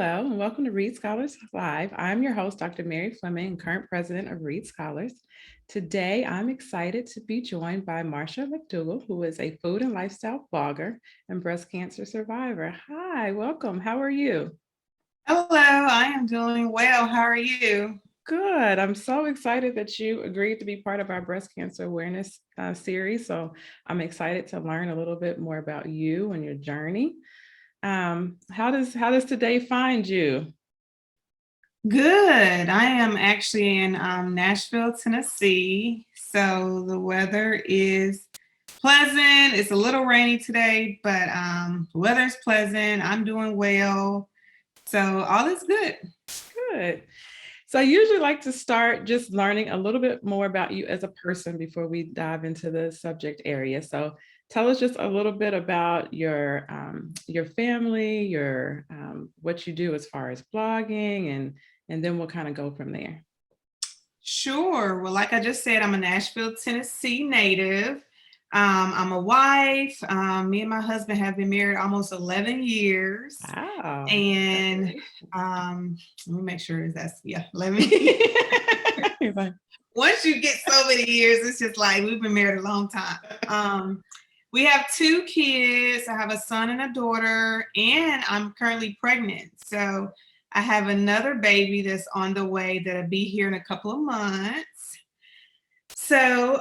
Hello, and welcome to Read Scholars Live. I'm your host, Dr. Mary Fleming, and current president of Read Scholars. Today, I'm excited to be joined by Marsha McDougal, who is a food and lifestyle blogger and breast cancer survivor. Hi, welcome. How are you? Hello, I am doing well. How are you? Good. I'm so excited that you agreed to be part of our breast cancer awareness series. So I'm excited to learn a little bit more about you and your journey. How does today find you? Good. I am actually in Nashville, Tennessee. So the weather is pleasant. It's a little rainy today, but the weather's pleasant. I'm doing well. So all is good. Good. So I usually like to start just learning a little bit more about you as a person before we dive into the subject area. So tell us just a little bit about your family, your what you do as far as blogging, and then we'll kind of go from there. Sure. Well, like I just said, I'm a Nashville, Tennessee native. I'm a wife. Me and my husband have been married almost 11 years. Wow. And let me make sure that's, 11 years. Once you get so many years, it's just like we've been married a long time. We have 2 kids. I have a son and a daughter, and I'm currently pregnant. So I have another baby that's on the way that'll be here in a couple of months. So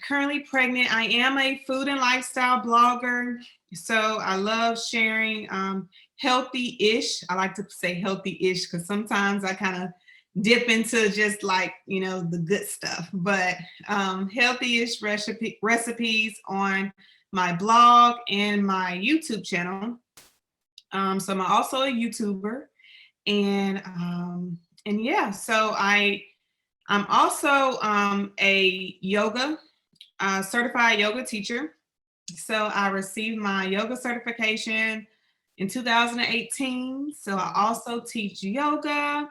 currently pregnant. I am a food and lifestyle blogger. So I love sharing healthy-ish. I like to say healthy-ish because sometimes I kind of dip into just like, the good stuff. But healthy-ish recipes on my blog and my YouTube channel. So I'm also a YouTuber. And yeah, so I'm also a yoga certified yoga teacher. So I received my yoga certification in 2018. So I also teach yoga.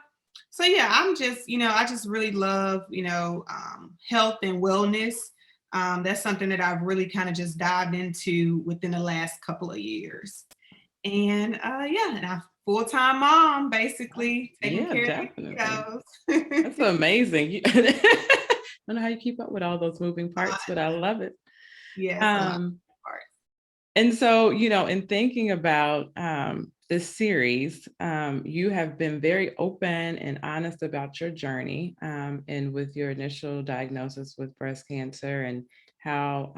So yeah, I'm just, I just really love, health and wellness. That's something that I've really kind of just dived into within the last couple of years. And and I'm full-time mom, basically taking care Definitely. of the kiddos. That's amazing. I don't know how you keep up with all those moving parts, but I love it. Yes, a lot of parts. And so, in thinking about this series, you have been very open and honest about your journey and with your initial diagnosis with breast cancer and how,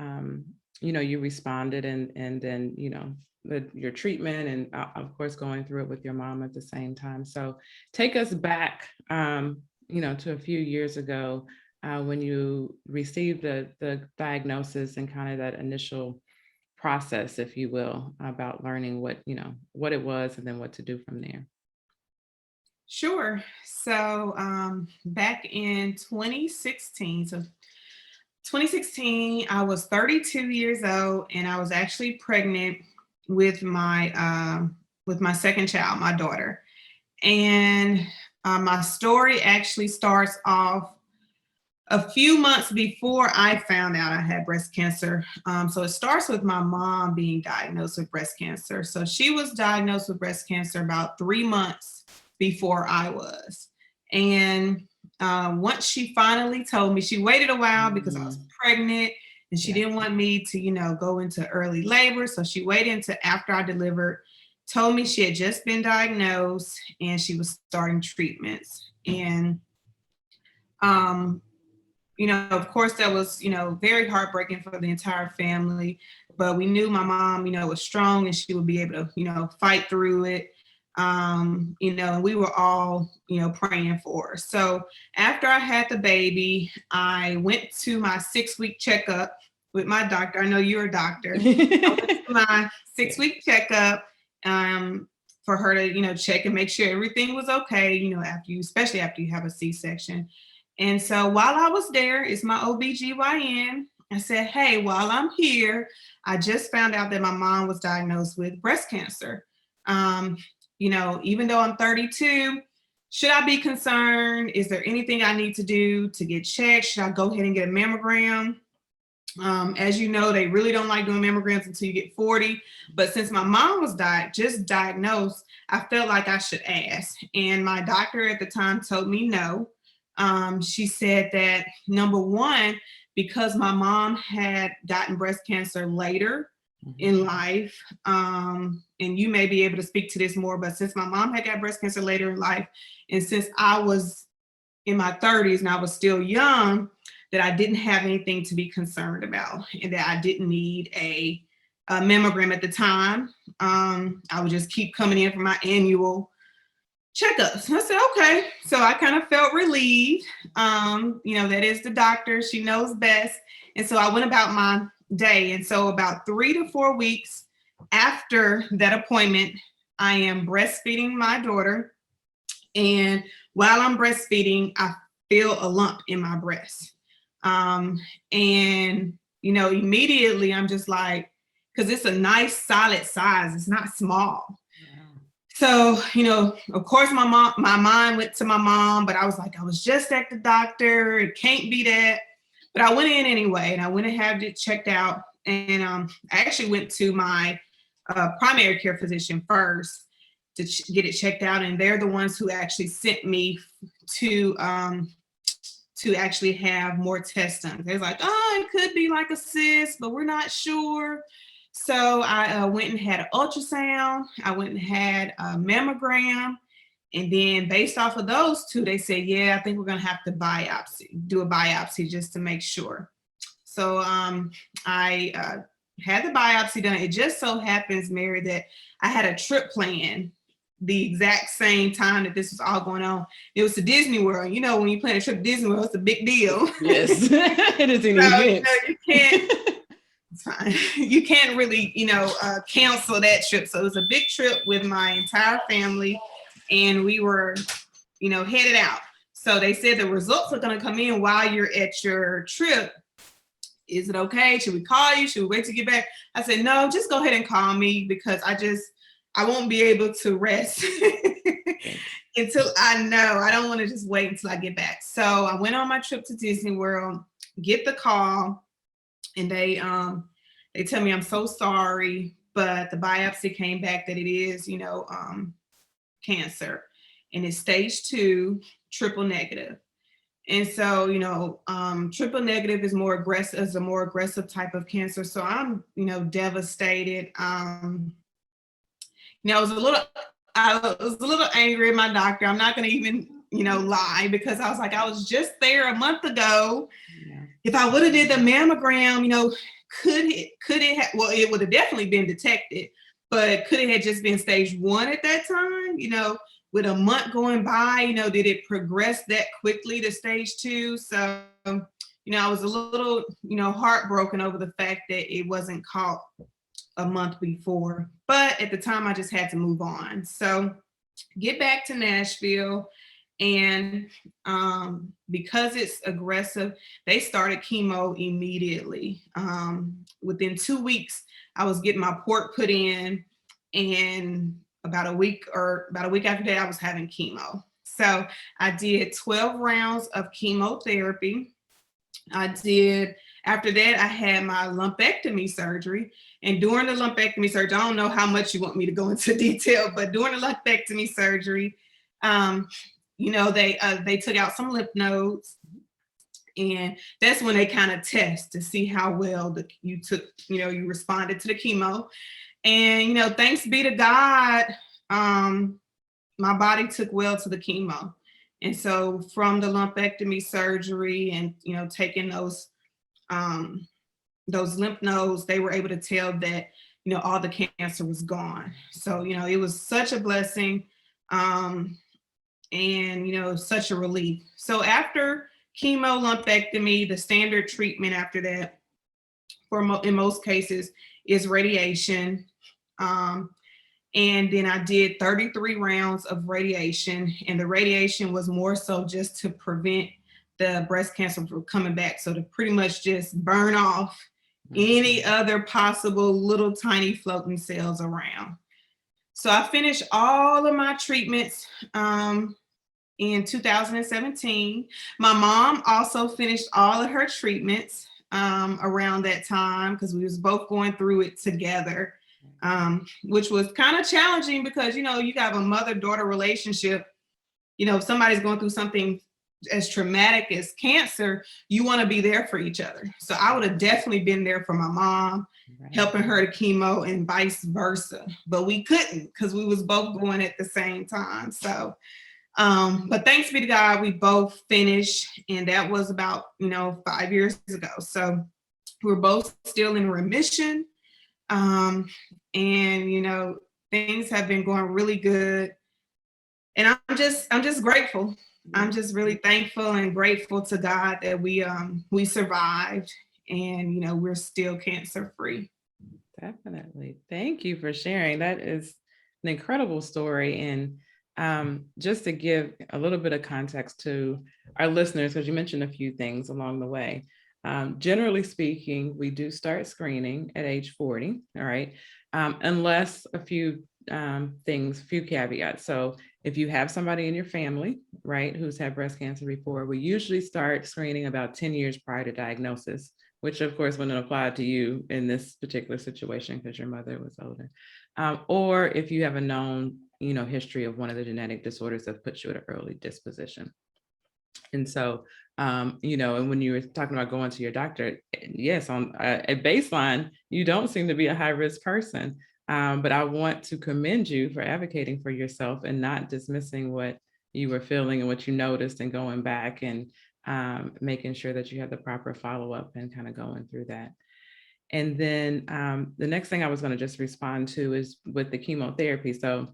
you responded and then, your treatment and of course, going through it with your mom at the same time. So take us back, to a few years ago when you received the diagnosis and kind of that initial process, if you will, about learning what it was and then what to do from there. Sure. So back in 2016, I was 32 years old, and I was actually pregnant with my second child, my daughter. And my story actually starts off a few months before I found out I had breast cancer. So it starts with my mom being diagnosed with breast cancer. So she was diagnosed with breast cancer about 3 months before I was. And once she finally told me, she waited a while because I was pregnant and she didn't want me to, go into early labor. So she waited until after I delivered, told me she had just been diagnosed and she was starting treatments. And of course, that was, very heartbreaking for the entire family. But we knew my mom, was strong and she would be able to, fight through it. And we were all, praying for her. So after I had the baby, I went to my 6-week checkup with my doctor. I know you're a doctor. I went to my 6-week checkup for her to, check and make sure everything was okay, especially after you have a C-section. And so while I was there, it's my OBGYN. I said, hey, while I'm here, I just found out that my mom was diagnosed with breast cancer. Even though I'm 32, should I be concerned? Is there anything I need to do to get checked? Should I go ahead and get a mammogram? As you know, they really don't like doing mammograms until you get 40. But since my mom was just diagnosed, I felt like I should ask. And my doctor at the time told me no. She said that, number one, because my mom had gotten breast cancer later in life, and you may be able to speak to this more, but since my mom had got breast cancer later in life, and since I was in my 30s and I was still young, that I didn't have anything to be concerned about, and that I didn't need a mammogram at the time. I would just keep coming in for my annual checkups. I said, okay. So I kind of felt relieved. That is the doctor. She knows best. And so I went about my day. And so about 3 to 4 weeks after that appointment, I am breastfeeding my daughter. And while I'm breastfeeding, I feel a lump in my breast. Immediately I'm just like, because it's a nice solid size, it's not small. So, of course, my mind went to my mom, but I was like, I was just at the doctor. It can't be that. But I went in anyway, and I went and had it checked out. And I actually went to my primary care physician first to get it checked out. And they're the ones who actually sent me to actually have more tests done. They're like, oh, it could be like a cyst, but we're not sure. So I went and had an ultrasound. I went and had a mammogram. And then based off of those two, they said, yeah, I think we're going to have to do a biopsy just to make sure. So I had the biopsy done. It just so happens, Mary, that I had a trip planned the exact same time that this was all going on. It was to Disney World. When you plan a trip to Disney World, it's a big deal. Yes, it is an event. You can't. It's fine. You can't really, cancel that trip. So it was a big trip with my entire family, and we were, headed out. So they said the results are going to come in while you're at your trip. Is it okay? Should we call you? Should we wait to get back? I said, no, just go ahead and call me, because I won't be able to rest until I know. I don't want to just wait until I get back. So I went on my trip to Disney World, get the call, and they tell me, I'm so sorry, but the biopsy came back that it is, cancer, and it's stage 2, triple negative. And so, triple negative is a more aggressive type of cancer. So I'm, devastated. I was a little angry at my doctor. I'm not going to even, lie, because I was like, I was just there a month ago. Yeah. If I would have did the mammogram, could it have, well, it would have definitely been detected, but could it have just been stage 1 at that time? With a month going by, did it progress that quickly to stage 2? So, I was a little, heartbroken over the fact that it wasn't caught a month before, but at the time I just had to move on. So get back to Nashville, and because it's aggressive, they started chemo immediately. Within 2 weeks, I was getting my port put in, and about a week after that, I was having chemo. So I did 12 rounds of chemotherapy. After that, I had my lumpectomy surgery. And during the lumpectomy surgery, I don't know how much you want me to go into detail, but during the lumpectomy surgery, they took out some lymph nodes. And that's when they kind of test to see how well you responded to the chemo. And, thanks be to God, my body took well to the chemo. And so from the lumpectomy surgery and, taking those lymph nodes, they were able to tell that, all the cancer was gone. So, it was such a blessing, and, such a relief. So after chemo, lumpectomy, the standard treatment after that, in most cases, is radiation. And then I did 33 rounds of radiation, and the radiation was more so just to prevent the breast cancer from coming back. So to pretty much just burn off any other possible little tiny floating cells around. So I finished all of my treatments in 2017. My mom also finished all of her treatments around that time because we was both going through it together, which was kind of challenging because, you know, you have a mother-daughter relationship. You know, if somebody's going through something as traumatic as cancer, you want to be there for each other. So I would have definitely been there for my mom, helping her to chemo and vice versa. But we couldn't because we was both going at the same time. So, but thanks be to God, we both finished. And that was about, you know, 5 years ago. So we're both still in remission. And, you know, things have been going really good. And I'm just grateful. I'm just really thankful and grateful to God that we survived and, you know, we're still cancer free. Definitely. Thank you for sharing. That is an incredible story. And just to give a little bit of context to our listeners, because you mentioned a few things along the way. Generally speaking, we do start screening at age 40, all right, unless a few few caveats. So if you have somebody in your family, right, who's had breast cancer before, we usually start screening about 10 years prior to diagnosis, which of course wouldn't apply to you in this particular situation because your mother was older. Or if you have a known, you know, history of one of the genetic disorders that puts you at an early disposition. And so, you know, and when you were talking about going to your doctor, yes, on a baseline, you don't seem to be a high risk person. But I want to commend you for advocating for yourself and not dismissing what you were feeling and what you noticed and going back and making sure that you have the proper follow-up and kind of going through that. And then the next thing I was going to just respond to is with the chemotherapy. So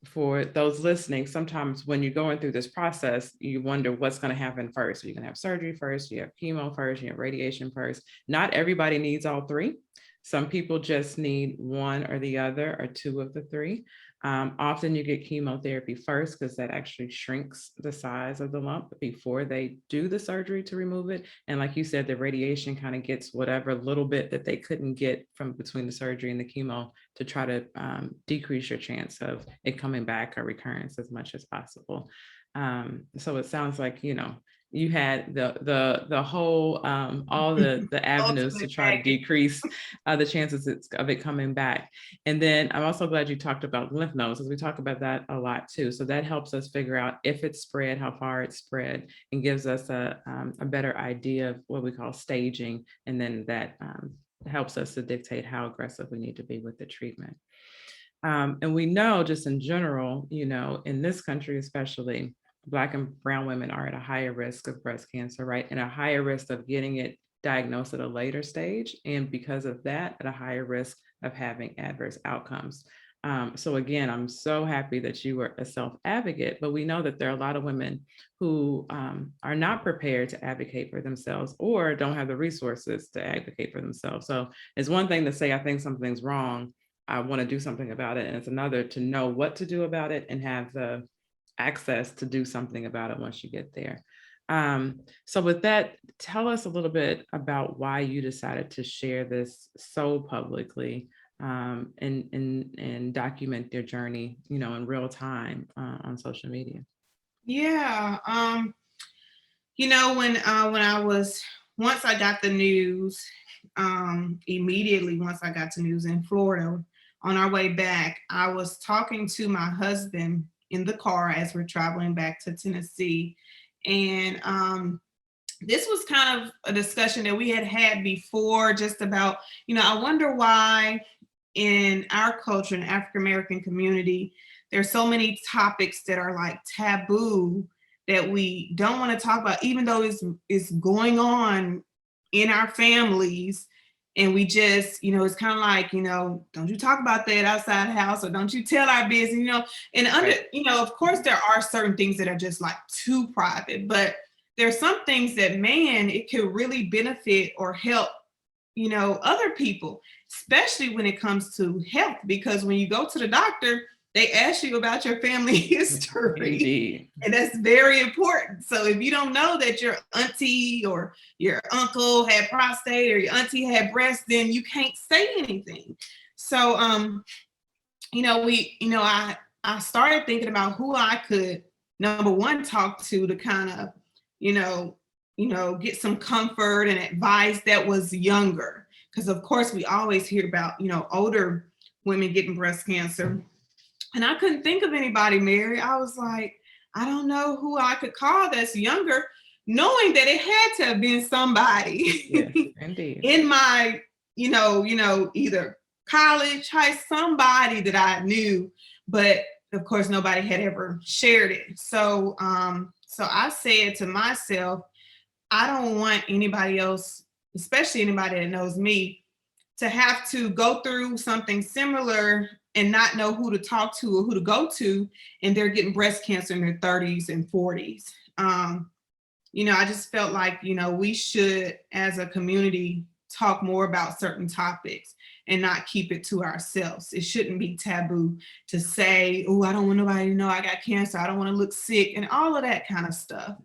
for those listening, sometimes when you're going through this process, you wonder what's going to happen first. So you're going to have surgery first, you have chemo first, you have radiation first. Not everybody needs all three. Some people just need one or the other or two of the three. Often you get chemotherapy first because that actually shrinks the size of the lump before they do the surgery to remove it. And like you said, the radiation kind of gets whatever little bit that they couldn't get from between the surgery and the chemo to try to decrease your chance of it coming back or recurrence as much as possible. So it sounds like, you know, you had the whole all the avenues to try to decrease the chances of it coming back. And then I'm also glad you talked about lymph nodes, because we talk about that a lot too. So that helps us figure out if it's spread, how far it's spread, and gives us a better idea of what we call staging. And then that helps us to dictate how aggressive we need to be with the treatment. And we know just in general, you know, in this country especially, Black and brown women are at a higher risk of breast cancer, right? And a higher risk of getting it diagnosed at a later stage. And because of that, at a higher risk of having adverse outcomes. So again, I'm so happy that you were a self-advocate, but we know that there are a lot of women who are not prepared to advocate for themselves or don't have the resources to advocate for themselves. So it's one thing to say, I think something's wrong, I want to do something about it. And it's another to know what to do about it and have the access to do something about it once you get there. So with that, tell us a little bit about why you decided to share this so publicly and document your journey, you know, in real time on social media. Yeah. You know, when once I got the news, immediately once I got the news in Florida, on our way back, I was talking to my husband in the car as we're traveling back to Tennessee. And this was kind of a discussion that we had before, just about, you know, I wonder why in our culture, in the African-American community, there's so many topics that are like taboo that we don't want to talk about, even though it's going on in our families. And we just, you know, it's kind of like, you know, don't you talk about that outside the house, or don't you tell our business, you know, and you know, of course, there are certain things that are just like too private, but there's some things that, man, it could really benefit or help, you know, other people, especially when it comes to health, because when you go to the doctor, they ask you about your family history. Indeed. And that's very important. So if you don't know that your auntie or your uncle had prostate or your auntie had breast, then you can't say anything. So, you know, I started thinking about who I could, number one, talk to kind of, you know, get some comfort and advice that was younger. Because of course we always hear about, older women getting breast cancer. And I couldn't think of anybody, Mary. I was like, I don't know who I could call that's younger, knowing that it had to have been somebody Yes, indeed. in my, either college, high, somebody that I knew, but of course nobody had ever shared it. So I said to myself, I don't want anybody else, especially anybody that knows me, to have to go through something similar and not know who to talk to or who to go to, and they're getting breast cancer in their 30s and 40s. I just felt like, we should, as a community, talk more about certain topics and not keep it to ourselves. It shouldn't be taboo to say, oh, I don't want nobody to know I got cancer. I don't want to look sick and all of that kind of stuff.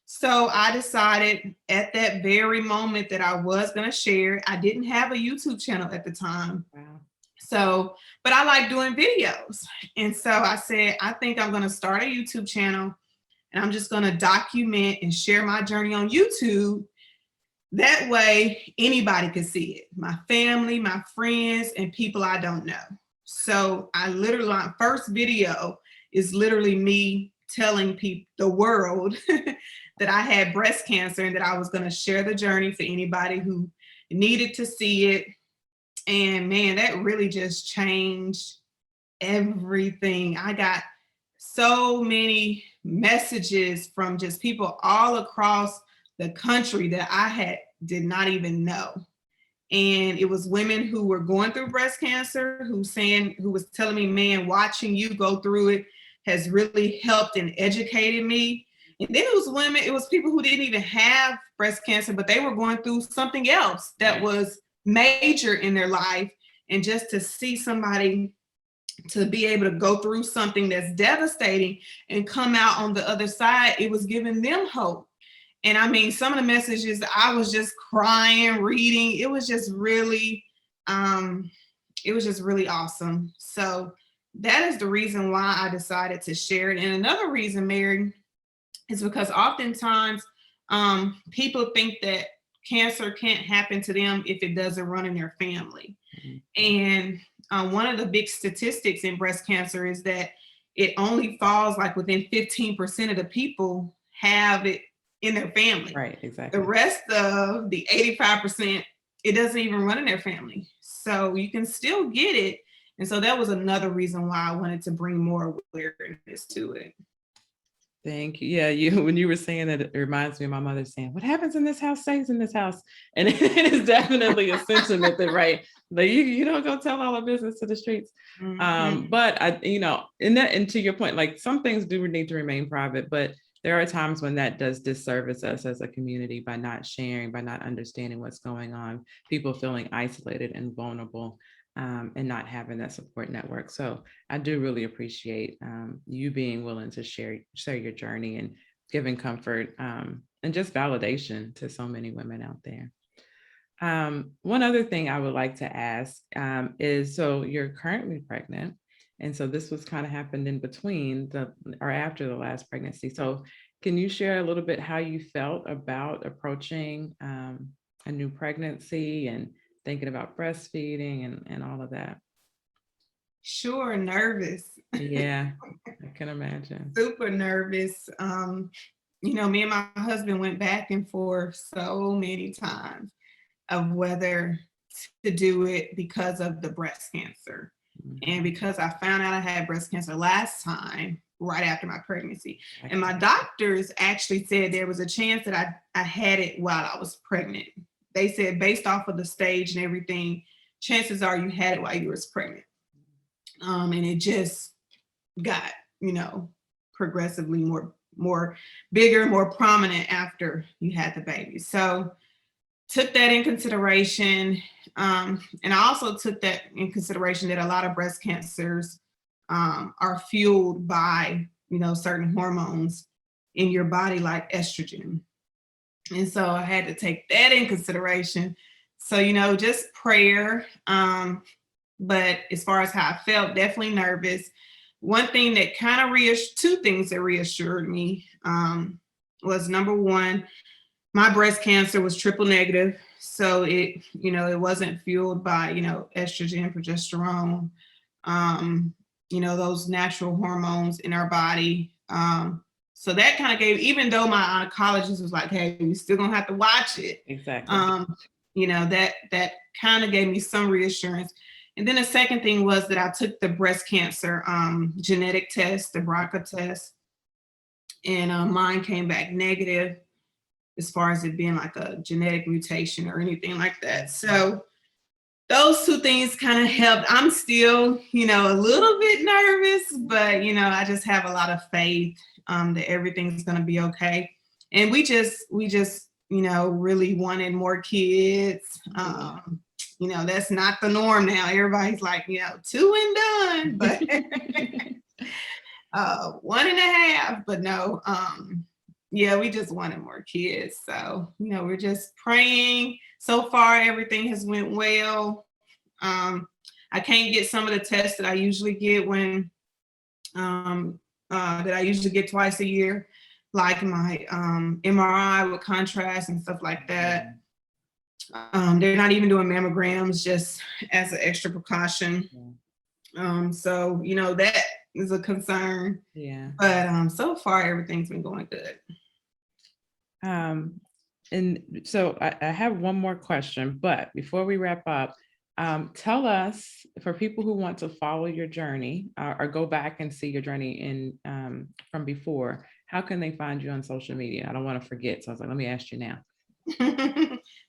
So I decided at that very moment that I was going to share. I didn't have a YouTube channel at the time. Wow. So, but I like doing videos. And so I said, I think I'm going to start a YouTube channel, and I'm just going to document and share my journey on YouTube. That way anybody can see it. My family, my friends, and people I don't know. So my first video is literally me telling people, the world, that I had breast cancer and that I was going to share the journey for anybody who needed to see it. And man, that really just changed everything. I got so many messages from just people all across the country that I did not even know. And it was women who were going through breast cancer who was telling me, man, watching you go through it has really helped and educated me. And then it was people who didn't even have breast cancer, but they were going through something else that was major in their life. And just to see somebody to be able to go through something that's devastating and come out on the other side, it was giving them hope. And I mean, some of the messages, I was just crying, reading. It was just really awesome. So that is the reason why I decided to share it. And another reason, Mary, is because oftentimes people think that cancer can't happen to them if it doesn't run in their family. And one of the big statistics in breast cancer is that it only falls like within 15% of the people have it in their family. Right, exactly. The rest of the 85%, it doesn't even run in their family. So you can still get it. And so that was another reason why I wanted to bring more awareness to it. Thank you. Yeah, when you were saying that, it reminds me of my mother saying, what happens in this house stays in this house. And it is definitely a sentiment that, right, like you don't go tell all the business to the streets. Mm-hmm. But and to your point, like some things do need to remain private, but there are times when that does disservice us as a community by not sharing, by not understanding what's going on, people feeling isolated and vulnerable. And not having that support network. So I do really appreciate you being willing to share your journey and giving comfort and just validation to so many women out there. One other thing I would like to ask is, so you're currently pregnant. And so this was kind of happened in between or after the last pregnancy. So can you share a little bit how you felt about approaching a new pregnancy and thinking about breastfeeding and all of that? Sure, nervous. Yeah, I can imagine. Super nervous. Me and my husband went back and forth so many times of whether to do it because of the breast cancer. Mm-hmm. And because I found out I had breast cancer last time, right after my pregnancy. Okay. And my doctors actually said there was a chance that I had it while I was pregnant. They said, based off of the stage and everything, chances are you had it while you were pregnant. And it just got, progressively more bigger, more prominent after you had the baby. So took that in consideration. And I also took that in consideration that a lot of breast cancers are fueled by, certain hormones in your body, like estrogen. And so I had to take that in consideration. So, just prayer. But as far as how I felt, definitely nervous. One thing that two things that reassured me was, number one, my breast cancer was triple negative. So it, it wasn't fueled by, estrogen, progesterone, um, those natural hormones in our body. So that kind of gave, even though my oncologist was like, hey, we still gonna have to watch it. Exactly. That kind of gave me some reassurance. And then the second thing was that I took the breast cancer genetic test, the BRCA test, and mine came back negative as far as it being like a genetic mutation or anything like that. So those two things kind of helped. I'm still, a little bit nervous, but, I just have a lot of faith that everything's going to be okay. And we just, really wanted more kids. That's not the norm now. Everybody's like, 2 and done, but 1.5, but no, we just wanted more kids. So, we're just praying. So far, everything has went well. I can't get some of the tests that I usually get that I usually get twice a year, like my MRI with contrast and stuff like that. They're not even doing mammograms, just as an extra precaution. So, that is a concern. Yeah. But so far, everything's been going good. And so I have one more question, but before we wrap up, tell us, for people who want to follow your journey or go back and see your journey from before, how can they find you on social media? I don't want to forget, so I was like, let me ask you now.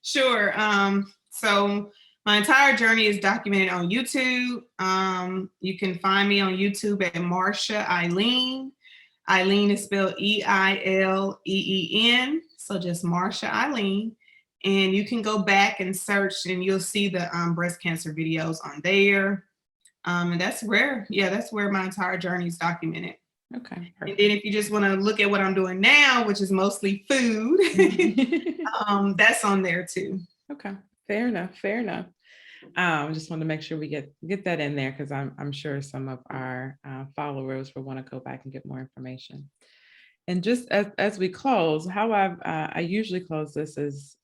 Sure. So my entire journey is documented on YouTube. You can find me on YouTube at Marsha Eileen. Eileen is spelled Eileen. So just Marsha Eileen. And you can go back and search and you'll see the breast cancer videos on there. And that's where my entire journey is documented. Okay. Perfect. And then if you just want to look at what I'm doing now, which is mostly food, that's on there too. Okay. Fair enough. Just want to make sure we get that in there, because I'm sure some of our followers will want to go back and get more information. And just as we close, how I usually close this is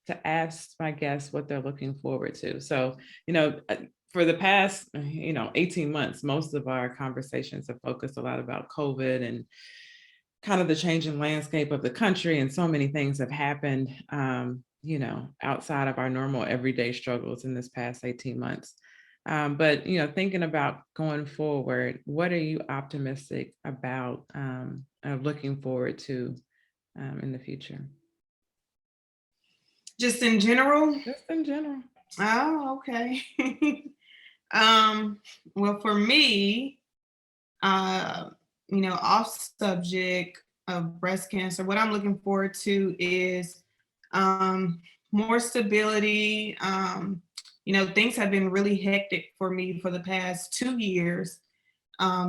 to ask my guests what they're looking forward to. So, for the past, 18 months, most of our conversations have focused a lot about COVID and kind of the changing landscape of the country, and so many things have happened, outside of our normal everyday struggles in this past 18 months. But, thinking about going forward, what are you optimistic about, looking forward to in the future? Just in general? Just in general. Oh, okay. Well, for me, off subject of breast cancer, what I'm looking forward to is more stability. Things have been really hectic for me for the past 2 years,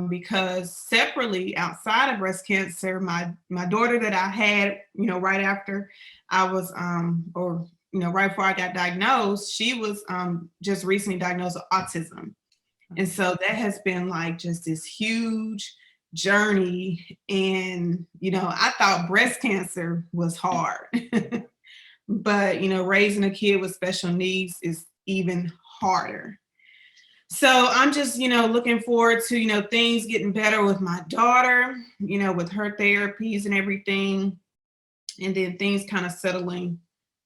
because separately, outside of breast cancer, my daughter that I had, right after I was, right before I got diagnosed, she was just recently diagnosed with autism. And so that has been like just this huge journey. And, I thought breast cancer was hard, but, raising a kid with special needs is even harder. So I'm just, looking forward to, things getting better with my daughter, with her therapies and everything. And then things kind of settling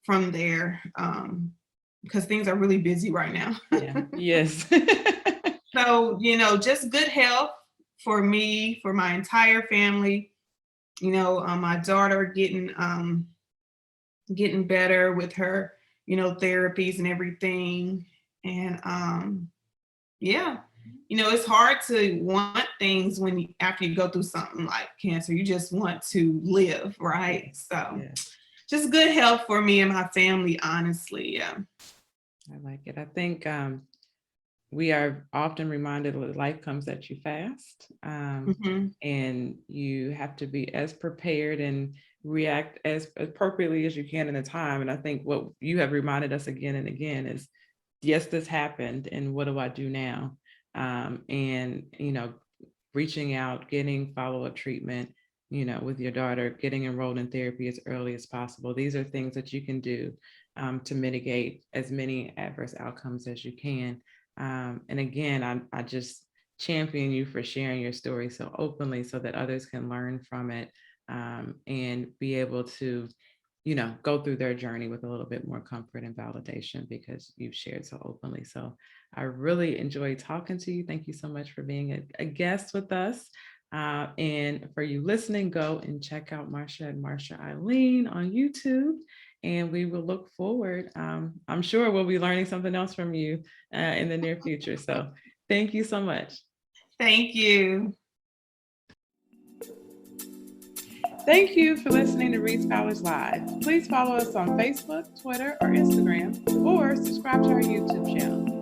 from there, because things are really busy right now. Yeah. Yes. So, just good health for me, for my entire family, my daughter getting better with her, therapies and everything. And it's hard to want things after you go through something like cancer. You just want to live, right? So just good health for me and my family, honestly. Yeah. I like it. I think we are often reminded that life comes at you fast, and you have to be as prepared and react as appropriately as you can in the time. And I think what you have reminded us again and again is, yes, this happened, and what do I do now? And reaching out, getting follow-up treatment, with your daughter, getting enrolled in therapy as early as possible. These are things that you can do to mitigate as many adverse outcomes as you can. And again, I just champion you for sharing your story so openly so that others can learn from it and be able to, go through their journey with a little bit more comfort and validation because you've shared so openly. So I really enjoyed talking to you. Thank you so much for being a guest with us. And for you listening, go and check out Marsha and Marsha Eileen on YouTube. And we will look forward. I'm sure we'll be learning something else from you in the near future. So thank you so much. Thank you. Thank you for listening to Read Scholars Live. Please follow us on Facebook, Twitter, or Instagram, or subscribe to our YouTube channel.